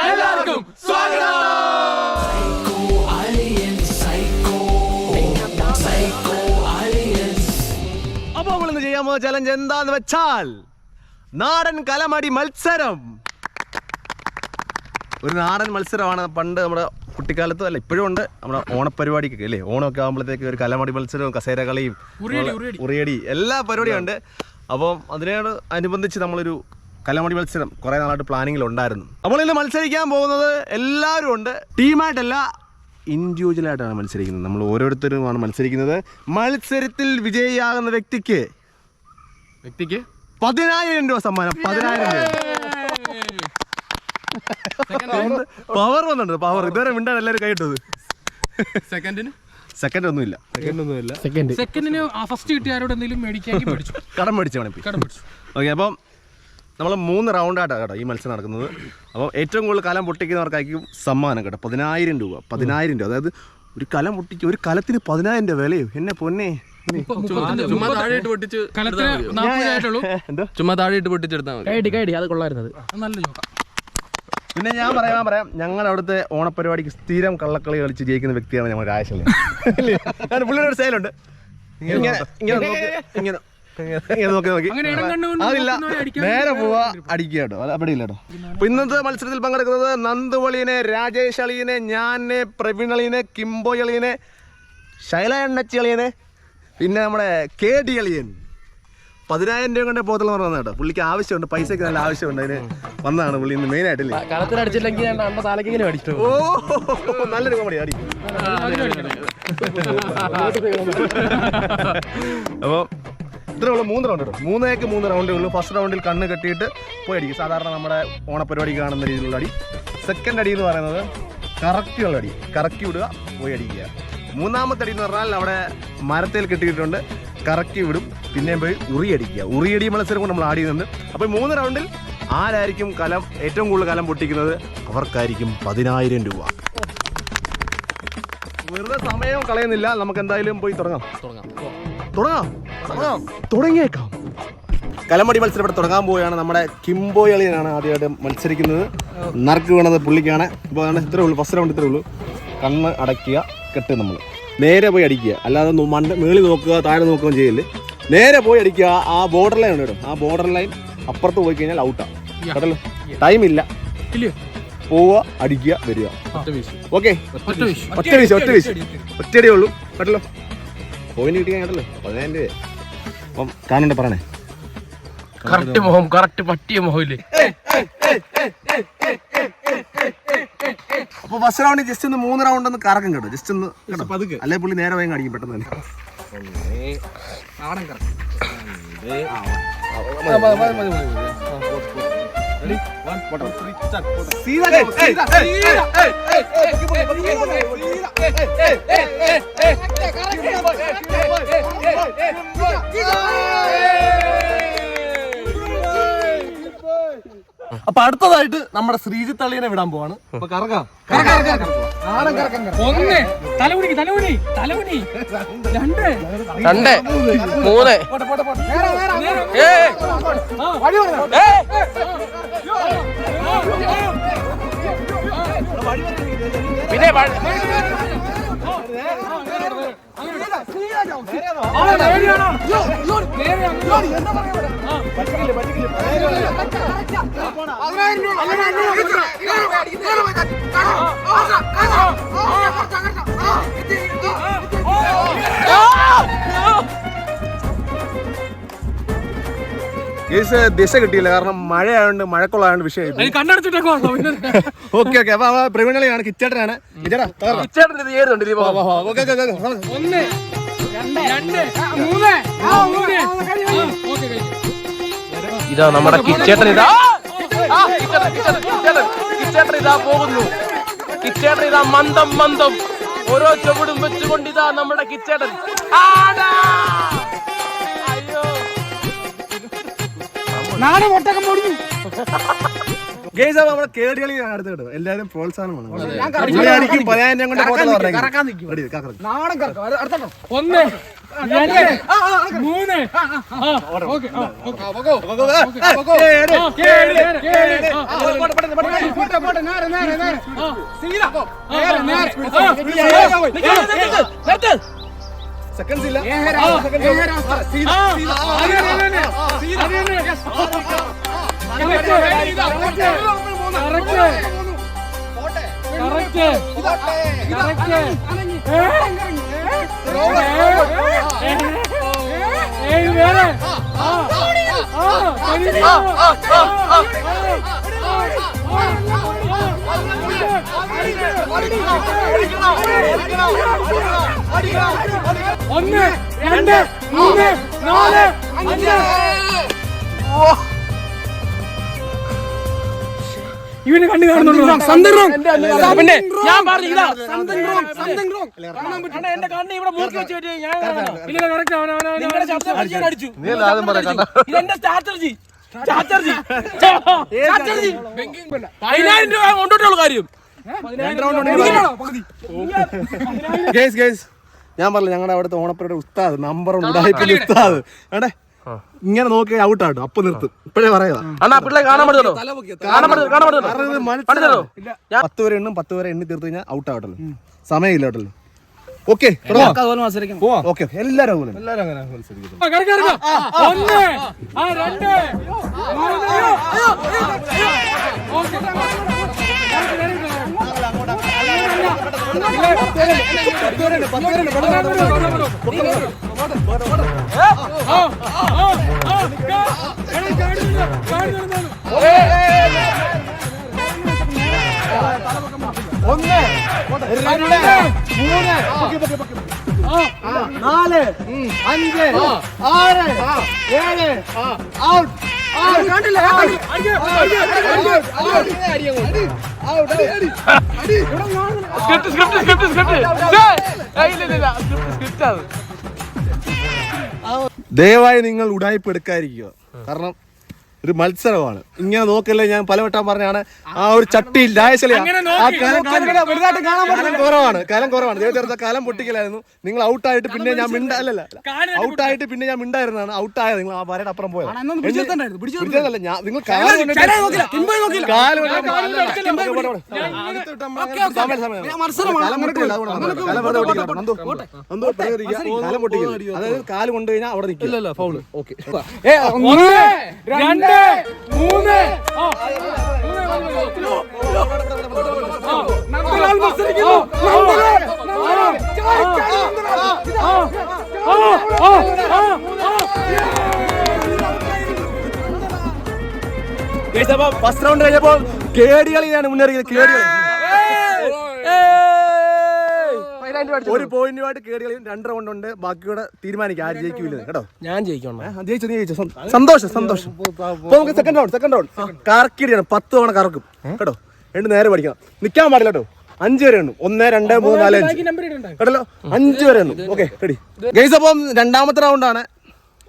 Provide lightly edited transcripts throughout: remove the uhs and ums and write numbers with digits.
എല്ലാവർക്കും സ്വാഗതം. അപ്പൊ നമ്മളിന്ന് ചെയ്യാൻ പോകുന്ന ചലഞ്ച് എന്താന്ന് വെച്ചാൽ നാടൻ കലമടി മത്സരം. ഒരു നാടൻ മത്സരമാണ്. പണ്ട് നമ്മുടെ കുട്ടിക്കാലത്തും അല്ല ഇപ്പോഴും ഉണ്ട്. നമ്മുടെ ഓണപ്പരിപാടിക്കൊക്കെ അല്ലേ, ഓണമൊക്കെ ആകുമ്പോഴത്തേക്ക് ഒരു കലമടി മത്സരവും കസേര കളിയും ഉറിയടി എല്ലാ പരിപാടിയും ഉണ്ട്. അപ്പം അതിനോട് അനുബന്ധിച്ച് നമ്മളൊരു കലമടി മത്സരം കുറേ നാളായിട്ട് പ്ലാനിങ്ങിലുണ്ടായിരുന്നു. നമ്മളിന്ന് മത്സരിക്കാൻ പോകുന്നത് എല്ലാവരും ഉണ്ട്, ടീമായിട്ടല്ല ഇൻഡിവിജ്വലായിട്ടാണ് മത്സരിക്കുന്നത്. നമ്മൾ ഓരോരുത്തരുമാണ് മത്സരിക്കുന്നത്. മത്സരത്തിൽ വിജയിയാകുന്ന വ്യക്തിക്ക് 10,000 രൂപ സമ്മാനം. 10,000 രൂപ. പവർ വന്നിട്ടുണ്ട്, പവർ. ഇതുവരെ മിണ്ടാൻ എല്ലാവരും കൈയിട്ടത്. സെക്കൻഡ് ഒന്നുമില്ല. സെക്കൻഡിന് ഫസ്റ്റ് കിട്ടിയാരോട് എന്തെങ്കിലും കടം മേടിച്ചു. ഓക്കെ, അപ്പം നമ്മൾ 3 റൗണ്ടായിട്ടാണ് കേട്ടോ ഈ മത്സരം നടക്കുന്നത്. അപ്പോൾ ഏറ്റവും കൂടുതൽ കലം പൊട്ടിക്കുന്നവർക്കായിരിക്കും സമ്മാനം കേട്ടോ. 10,000 രൂപ. 10,000 രൂപ, അതായത് ഒരു കലം പൊട്ടിക്കുക, ഒരു കലത്തിന് 10,000 രൂപ വിലയോ എന്നെ പൊന്നെ. പിന്നെ ഞാൻ പറയാം, ഞങ്ങൾ അവിടുത്തെ ഓണപ്പരിപാടിക്ക് സ്ഥിരം കള്ളക്കളി കളിച്ച് ജയിക്കുന്ന വ്യക്തിയാണ് ഞങ്ങൾ രാജശല്ലേ. പുള്ളിയുടെ ഒരു സ്റ്റൈലുണ്ട്. ഇങ്ങനെ നോക്കി അതില്ല, നേരെ പോവാ അടിക്കുക കേട്ടോ. അവിടെ ഇല്ല കേട്ടോ. അപ്പൊ ഇന്നത്തെ മത്സരത്തിൽ പങ്കെടുക്കുന്നത് നന്ദുവളിനെ, രാജേഷ് അളിയനെ, ഞാനെ, പ്രവീൺ അളിയനെ, കിംബോയ് അളിയനെ, ശൈല എണ്ണച്ചി അളിയനെ, പിന്നെ നമ്മുടെ KD അളിയൻ. 10,000 രൂപ കൊണ്ട് പോത്തുള്ള പറഞ്ഞ കേട്ടോ. പുള്ളിക്ക് ആവശ്യമുണ്ട്, പൈസക്ക് നല്ല ആവശ്യമുണ്ട്. അതിന് വന്നതാണ് പുള്ളി ഇന്ന് മെയിൻ ആയിട്ടില്ലേ. ഓ നല്ലൊരു കോമഡി അടി. അപ്പൊ ഇത്രയുള്ള 3 റൗണ്ട് കേട്ടോ. 3 റൗണ്ടേ ഉള്ളൂ. ഫസ്റ്റ് റൗണ്ടിൽ കണ്ണ് കെട്ടിയിട്ട് പോയി അടിക്കും. സാധാരണ നമ്മുടെ ഓണപ്പരിപാടി കാണുന്ന രീതിയിലുള്ള അടി. സെക്കൻഡ് അടി എന്ന് പറയുന്നത് കറക്റ്റിയുള്ള അടി, കറക്കി വിടുക, പോയി അടിക്കുക. 3ാമത്തെ അടി എന്ന് പറഞ്ഞാൽ അവിടെ മരത്തിൽ കെട്ടിയിട്ടുണ്ട്, കറക്കി വിടും, പിന്നെയും പോയി ഉറിയടിക്കുക. ഉറിയടി മത്സരം കൊണ്ട് നമ്മൾ ആടിയുന്നുണ്ട്. അപ്പോൾ 3 റൗണ്ടിൽ ആരായിരിക്കും ഏറ്റവും കൂടുതൽ കലം പൊട്ടിക്കുന്നത് അവർക്കായിരിക്കും 10,000 രൂപ. വെറുതെ സമയം കളയുന്നില്ല, നമുക്ക് എന്തായാലും പോയി തുടങ്ങിയേക്കാം. കലമടി മത്സരം ഇവിടെ തുടങ്ങാൻ പോവുകയാണ്. നമ്മുടെ കിംബോയ് അളിയനാണ് ആദ്യമായിട്ട് മത്സരിക്കുന്നത്. നറുക്ക് വീണത് പുള്ളിക്കാണ്. ഇപ്പോൾ ഇത്രേ ഉള്ളൂ, ഫസ്റ്റ് റൗണ്ട് ഇത്രേ ഉള്ളൂ. കണ്ണ് അടയ്ക്കുക, കെട്ട് നമ്മൾ നേരെ പോയി അടിക്കുക. അല്ലാതെ മേളിൽ നോക്കുക, താഴെ നോക്കുകയും ചെയ്യല്ലേ. നേരെ പോയി അടിക്കുക. ആ ബോർഡർ ലൈൻ ഉണ്ട് കേട്ടോ, ആ ബോർഡർ ലൈൻ അപ്പുറത്ത് പോയി കഴിഞ്ഞാൽ ഔട്ടാണ് കേട്ടല്ലോ. ടൈമില്ല, പോവുക, അടിക്കുക, വരിക. ഓക്കെ, ഒറ്റയടിയേ ഉള്ളൂ കേട്ടല്ലോ. പോയിന്റ് കിട്ടിയാൽ കേട്ടല്ലോ 10,000 രൂപ. അപ്പം കാണണ്ടേ പറയണേ. കറക്റ്റ് മുഖം, കറക്റ്റ് പറ്റിയ മുഖമില്ലേ. അപ്പൊ ഫസ്റ്റ് റൗണ്ട് ജസ്റ്റ് ഒന്ന് 3 റൗണ്ട് ഒന്ന് കറക്കും കേട്ടോ. ജസ്റ്റ് ഒന്ന് കേട്ടോ, അല്ലെ പുള്ളി നേരെ വേഗം അടിക്കും പെട്ടെന്ന് തന്നെ. അപ്പൊ അടുത്തതായിട്ട് നമ്മുടെ ശ്രീജിത്ത് അളിയനെ വിടാൻ പോവാണ്. അപ്പൊ കറക്കാം. 1 തലകുണി 2 3 പിന്നെ ഗൈസ് ദിശ കിട്ടിയില്ല, കാരണം മഴയായതുകൊണ്ട് മഴക്കുള്ളതായതുകൊണ്ട് വിഷയമായി. Okay okay. അപ്പൊ പ്രവീണളിയാണ്, കിച്ചേട്ടനാണ്. ഇതാ നമ്മുടെ കിച്ചേട്ടൻ, ഇതാ കിച്ചേട്ടൻ ഇതാ പോകുന്നു. കിച്ചേട്ടൻ ഇതാ മന്ദം മന്ദം ഓരോ ചുവടും വെച്ചുകൊണ്ട് ഇതാ നമ്മുടെ കിച്ചേട്ടൻ. ഗൈസ് നമ്മുടെ കേടികളി അടുത്ത് കിട്ടും. എല്ലാവരും പ്രോത്സാഹനമാണ്. പറയാൻ കൊണ്ട് സെക്കൻഡ്സ് ഇല്ല. ഒന്ന്, രണ്ട്, മൂന്ന്, നാല്, അഞ്ച്. ഇവന് കണ്ണു കാണുന്നുണ്ടോ? പിന്നെ ഞാൻ പറഞ്ഞു എന്റെ കണ്ണ് ഇവിടെ മൂക്കി വെച്ച് ഇതെന്റെ സ്ട്രാറ്റജി. 10,000 രൂപ കൊണ്ടോട്ടുള്ള കാര്യം. ഞാൻ പറഞ്ഞു ഞങ്ങളുടെ അവിടുത്തെ ഓണപ്പരുടെ ഉസ്താദ് നമ്പർ ഉടായ്പിന്റെ ഉസ്താദ് വേണ്ടേ ഇങ്ങനെ നോക്കി ഔട്ട് ആട്ടോ. അപ്പൊ നിർത്തും. ഇപ്പഴേ പറയാ 10 വരെ എണ്ണും. 10 വരെ എണ്ണി തീർത്ത് കഴിഞ്ഞാൽ ഔട്ട് ആവട്ടല്ലോ. സമയമില്ല കേട്ടല്ലോ. Okay okay. എല്ലാരും അങ്ങനെ മത്സരിക്കും. ഒന്ന്, രണ്ട്, മൂന്ന്, 4, 5, 6, 7 ഔട്ട്. ദയവായി നിങ്ങൾ ഉടായ്പ എടുക്കാതിരിക്കുക. കാരണം ഒരു മത്സരമാണ്. ഇങ്ങനെ നോക്കല്ലേ, ഞാൻ പലവട്ടം പറഞ്ഞാണ് ആ ഒരു ചട്ടിയിൽ കാലം കുറവാണ്. ദൈവത്തെ കാലം പൊട്ടിക്കലായിരുന്നു. നിങ്ങൾ ഔട്ടായിട്ട് പിന്നെ ഞാൻ ഔട്ടായിട്ട് പിന്നെ ഞാൻ മിണ്ടായിരുന്നാണ്. ഔട്ടായത് നിങ്ങൾ ആ വരയുടെ അപ്പുറം പോയത്. പിടിച്ചതല്ല ഞാൻ, നിങ്ങൾ കാലം പൊട്ടിക്കില്ല. അതായത് കാല് കൊണ്ടു കഴിഞ്ഞാൽ അവിടെ നിൽക്കില്ല. ഫൗള്. ഓക്കെ. 2, 3. ഫസ്റ്റ് റൗണ്ട് കഴിഞ്ഞപ്പോൾ കേടികളിയാണ് മുന്നേറിയത്. കേടികളി 1 പോയിന്റുമായിട്ട് കേടികളിയും 2 റൗണ്ട് ഉണ്ട്. ബാക്കിയൂടെ തീരുമാനിക്കാം ആര് ജയിക്കില്ല കേട്ടോ. ഞാൻ ജയിക്കണം. ജയിച്ചു, നീ ജയിച്ചു. സന്തോഷം. നമുക്ക് സെക്കൻഡ് റൗണ്ട് കറക്കിടിയാണ്. 10 തവണ കറക്കും കേട്ടോ. 2 നേരെ പഠിക്കണം. നിൽക്കാൻ പാടില്ല കേട്ടോ. 5 വരെ എണ്ണും. 1, 2, 3, 4, 5 കേട്ടല്ലോ. 5 വരെ എണ്ണും. Okay ready guys. അപ്പം രണ്ടാമത്തെ റൗണ്ടാണ്.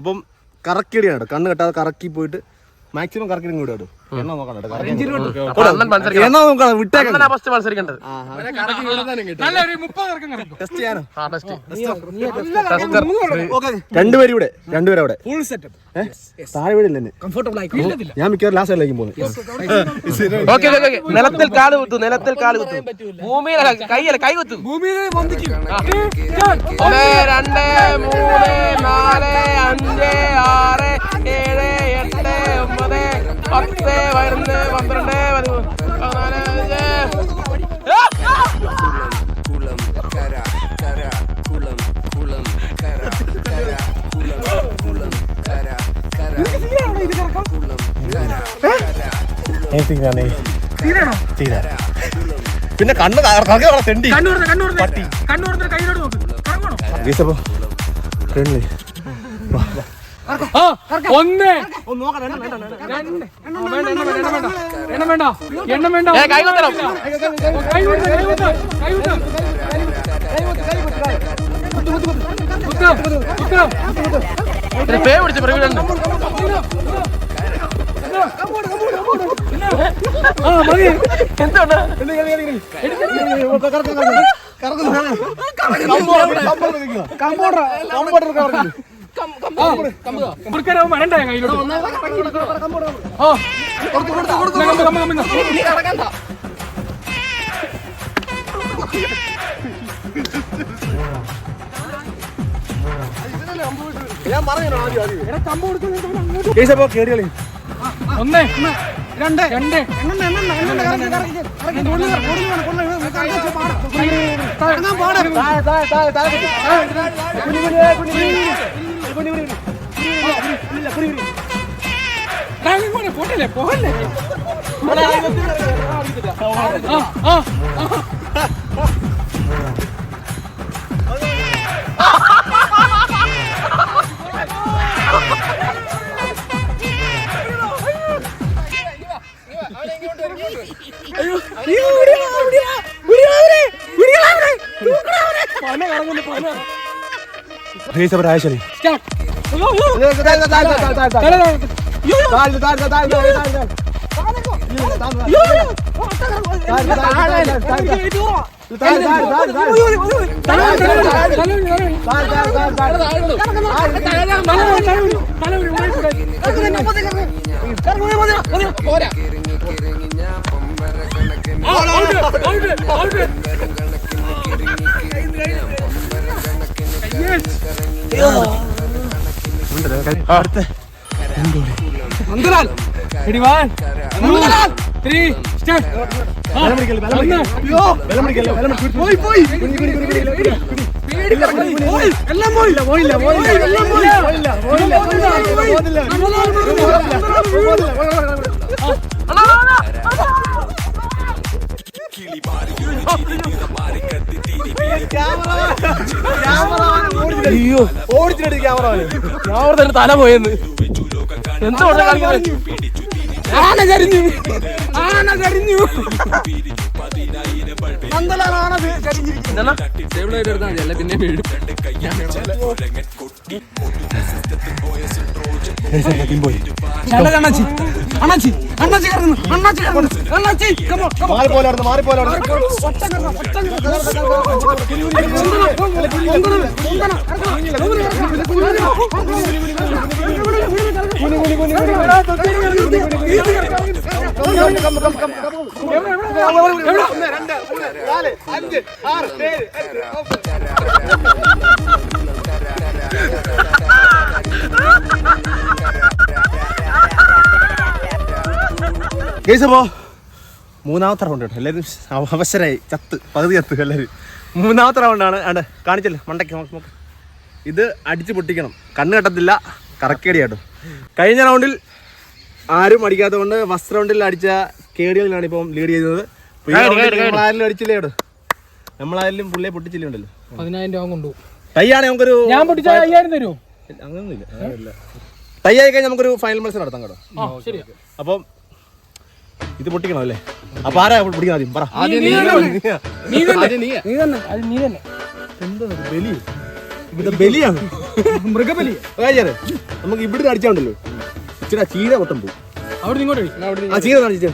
അപ്പം കറക്കിടിയാണ്. കണ്ണ് കെട്ടാതെ കറക്കി പോയിട്ട് മാക്സിമം കറക്കിടും കൂടെ കേട്ടോ. എണ്ണ നോക്കണം കേട്ടോ. വിട്ടേക്കാം. ടെസ്റ്റ് ചെയ്യാനോ? രണ്ടുപേരും അവിടെ താഴെ വീടില്ല. ഞാൻ മിക്കവാറും ലാസ്റ്റ് സൈഡിലേക്കും പോകുന്നത്. നിലത്തിൽ കാല് കുത്തു. ഭൂമിയിൽ കൈ കുത്തു. 1, 2, 3, 4, 5, 6, 7, 8, 9, 10, 11, 12, 13, 14. തീരാണോ? പിന്നെ കണ്ണ് തെണ്ടി കണ്ണൂർന്ന് കയ്യിലോട്ട് നോക്ക്. കറങ്ങണോ? ഒന്ന് എണ്ണം വേണ്ട പേ പിടിച്ച് പ്രവീണുണ്ട്. എന്താണ് വേണ്ട കയ്യിലോട്ട്. ഞാൻ പറഞ്ഞു കേറിയോളി. ഒന്ന് രണ്ട് പോട്ടല്ലേ പോകല്ലേ. അയ്യോ ഓടിച്ചിട്ട് ക്യാമറ തല പോയെന്ന് എന്തോ ആന കരിഞ്ഞു പിന്നെ വീഴും. കേസപ്പോ മൂന്നാമത്തെ റൗണ്ട് കേട്ടോ. എല്ലാവരും അവശരായി പകുതി ചത്ത് എല്ലാവരും. മൂന്നാമത്തെ റൗണ്ടാണ്. ആണ്ട് കാണിച്ചല്ലേ മണ്ടയ്ക്ക് നോക്ക്. ഇത് അടിച്ച് പൊട്ടിക്കണം. കണ്ണ് കെട്ടത്തില്ല. കറക്കേടി കേട്ടോ. കഴിഞ്ഞ റൗണ്ടിൽ ആരും അടിക്കാത്തത് കൊണ്ട് ഫസ്റ്റ് റൗണ്ടിൽ അടിച്ച കേടികളിലാണ് ഇപ്പം ലീഡ് ചെയ്യുന്നത്. നമ്മളായാലും അടിച്ചില്ലേ കേട്ടോ. നമ്മളായാലും പുള്ളിയെ പൊട്ടിച്ചില്ലേ ഉണ്ടല്ലോ. 10,000 രൂപ കൊണ്ടുപോകും. ടൈ ആണെങ്കിൽ നമുക്കൊരു ഞാൻ പൊട്ടിച്ചാൽ 5,000 തരുമോ? അങ്ങനൊന്നുമില്ല. ടൈ ആയി കഴിഞ്ഞാൽ നമുക്കൊരു ഫൈനൽ മത്സരം നടത്താം കേട്ടോ. അപ്പം ഇത് പൊട്ടിക്കണം അല്ലേ? അപ്പൊ ആരാ പൊട്ടിക്കണം ആദ്യം പറ. ബലിയാണ് മൃഗബലി. നമുക്ക് ഇവിടുന്ന് അടിച്ചാണ്ടല്ലോ ഇച്ചിരി ചീര കൊട്ടം പോകും. അവിടെ ഇങ്ങോട്ട് ആ ചീര കാണിച്ചിട്ട്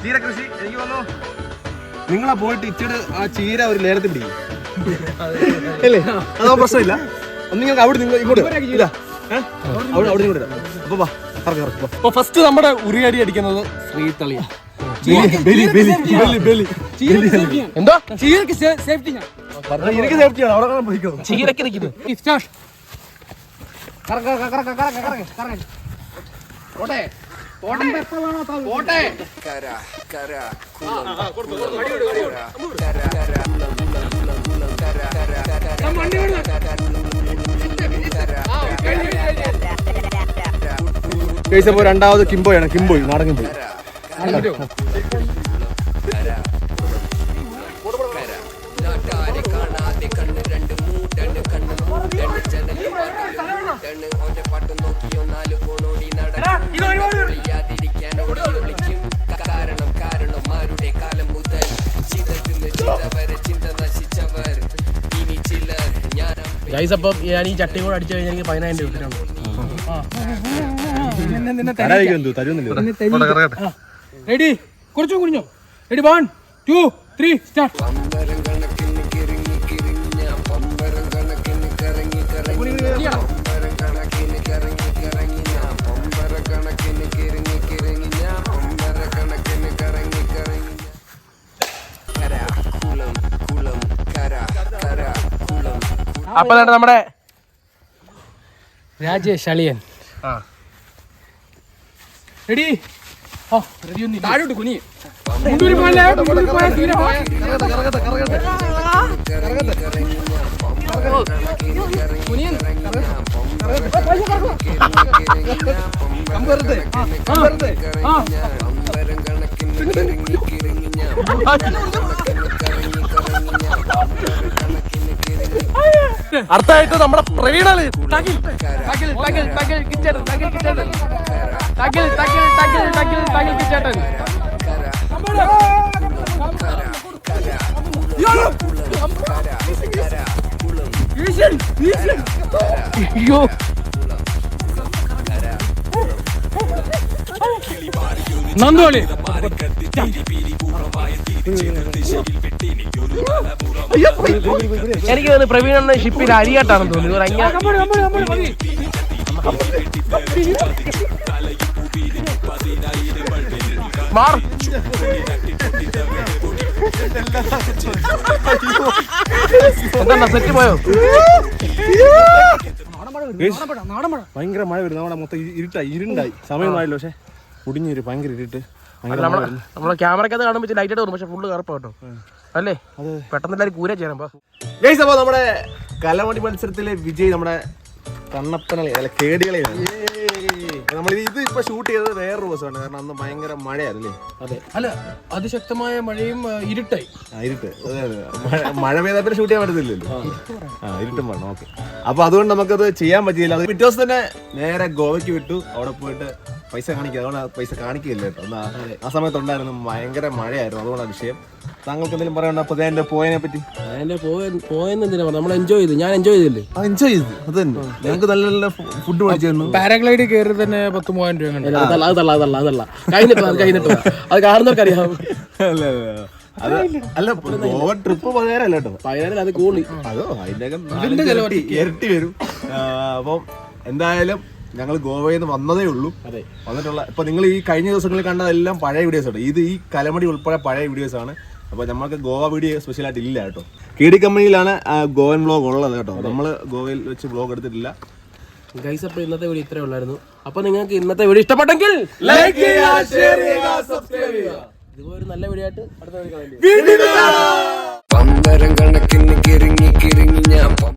ചീര കൃഷി എനിക്ക് തോന്നുന്നു നിങ്ങളാ പോയിട്ട് ഇച്ചിരി ആ ചീര ഒരു ലേലത്തിൽ പിടിക്കും അല്ലേ? അതോ പ്രശ്നമില്ല. നിങ്ങൾക്ക് അവിടെ നിങ്ങൾ ഇങ്ങോട്ട് ഇല്ല അവിടെ ഇങ്ങോട്ട് ഇടാം. അപ്പൊ വാ അപ്പൊ ഫസ്റ്റ് നമ്മുടെ ഉറിയടി അടിക്കുന്നത് ശ്രീതളിയ. എന്തോ ചീരക്ക് സേഫ്റ്റി എനിക്ക് സേഫ്റ്റിയാണ്. അവിടെ പോയിക്കോ. ചീരക്ക് നിൽക്കുന്നത് ഗൈസ് അപ്പോൾ രണ്ടാമത് കിംബോയാണ്. കിംബോയ്, നാടൻ കിംബോയ്. ഗൈസ് അപ്പം ഞാൻ ഈ ചട്ടി കൂടെ അടിച്ചു കഴിഞ്ഞാൽ എനിക്ക് 10,000 രൂപ കിട്ടുന്നുണ്ട്. റെഡി, കുറച്ചും കുഞ്ഞോ. Ready, 1 2 3 start. അപ്പൊ നമ്മുടെ രാജേഷ് അളിയൻ റെഡി. റെഡി ഒന്നും താഴോട്ട് കുനി. മുണ്ടൂരി പോലെ തീരെ അടുത്തായിട്ട് നമ്മുടെ പ്രവീണാണ്. അയ്യോ നന്ദോളി. എനിക്ക് തോന്നുന്നു പ്രവീണ ഷിപ്പിൽ അരിയാട്ടാണെന്ന് തോന്നുന്നു. എന്താ സെറ്റ് പോയോ? ഭയങ്കര മഴ വരുന്നു. നമ്മുടെ മൊത്തം ഇരുണ്ടായി. സമയമായല്ലോ, പക്ഷെ കുടിഞ്ഞൊരു ഭയങ്കര ഇരുട്ട്. നമ്മളെ ക്യാമറക്കകത്ത് കാണുമ്പോൾ ലൈറ്റ് ആയിട്ട് തോന്നും, പക്ഷെ ഫുള്ള് കറുപ്പാ കേട്ടോ. അല്ലേ? പെട്ടെന്ന് എല്ലാവരും കൂര ചെയ്യാൻ. ഗൈസ്, അപ്പോൾ നമ്മുടെ കലമണി മത്സരത്തിലെ വിജയ് നമ്മുടെ കണ്ണപ്പനളി അല്ല കേടികളെയാണ്. നമ്മൾ ഇത് ഇപ്പൊ ഷൂട്ട് ചെയ്തത് വേറൊരു ദിവസമാണ്, കാരണം അന്ന് ഭയങ്കര മഴയായിരുന്നല്ലേ. അതെ, അല്ല അതിശക്തമായ മഴയും ഇരുട്ടായി. ഇരുട്ട്, മഴ പെയ്താൽ ഷൂട്ട് ചെയ്യാൻ പറ്റത്തില്ലല്ലോ. ഇരുട്ടും വേണം. ഓക്കെ, അപ്പൊ അതുകൊണ്ട് നമുക്കത് ചെയ്യാൻ പറ്റിയില്ല. അത് പിറ്റേ ദിവസം തന്നെ നേരെ ഗോവയ്ക്ക് വിട്ടു. അവിടെ പോയിട്ട് പൈസ കാണിക്കുക, അതുകൊണ്ട് പൈസ കാണിക്കില്ല കേട്ടോ. ആ സമയത്തുണ്ടായിരുന്നു ഭയങ്കര മഴയായിരുന്നു, അതുകൊണ്ടാണ് വിഷയം. താങ്കൾക്ക് എന്തെങ്കിലും പറയണ്ട അപ്പൊ എന്റെ പോയതിനെ പറ്റി? പോയെന്തിനാ നമ്മൾ എൻജോയ് ചെയ്തു. ഞാൻ എൻജോയ് ചെയ്തില്ലേ? എൻജോയ് ചെയ്തു, അത് തന്നെ. ഞങ്ങൾക്ക് നല്ല നല്ല ഫുഡ് മേടിച്ചു തന്നു. പാരാഗ്ലൈഡ് കയറി തന്നെ 10,000 രൂപ. അത് കാണുന്നവർക്കറിയാം. അല്ല, ഗോവ ട്രിപ്പ് 10,000 കേട്ടോ. 10,000 അത് കൂളി. അതോ അതിന്റെ ഇരട്ടി വരും. അപ്പം എന്തായാലും ഞങ്ങൾ ഗോവയിൽ നിന്ന് വന്നതേ ഉള്ളൂ. വന്നിട്ടുള്ള ഇപ്പൊ നിങ്ങൾ ഈ കഴിഞ്ഞ ദിവസങ്ങളിൽ കണ്ടതെല്ലാം പഴയ വീഡിയോസ് ആണ്. ഇത് ഈ കലമടി ഉൾപ്പെടെ പഴയ വീഡിയോസ് ആണ്. അപ്പൊ നമ്മൾക്ക് ഗോവ വീഡിയോ സ്പെഷ്യലായിട്ട് ഇല്ല കേട്ടോ. KD കമ്പനിയിലാണ് ഗോവൻ വ്ളോഗ് ഉള്ളത് കേട്ടോ. നമ്മള് ഗോവയിൽ വെച്ച് വ്ളോഗ് എടുത്തിട്ടില്ല. ഗൈസ്, അപ്പൊ ഇന്നത്തെ വീഡിയോ ഇത്രേ ഉള്ളായിരുന്നു. അപ്പൊ നിങ്ങൾക്ക് ഇന്നത്തെ വീഡിയോ ഇഷ്ടപ്പെട്ടെങ്കിൽ ലൈക്ക് ചെയ്യുക, ഷെയർ ചെയ്യുക, സബ്സ്ക്രൈബ് ചെയ്യുക. ഇതുപോലെ ഒരു നല്ല വീഡിയോ ആയിട്ട് അടുത്ത വീഡിയോ കാണാം. വീണ്ടും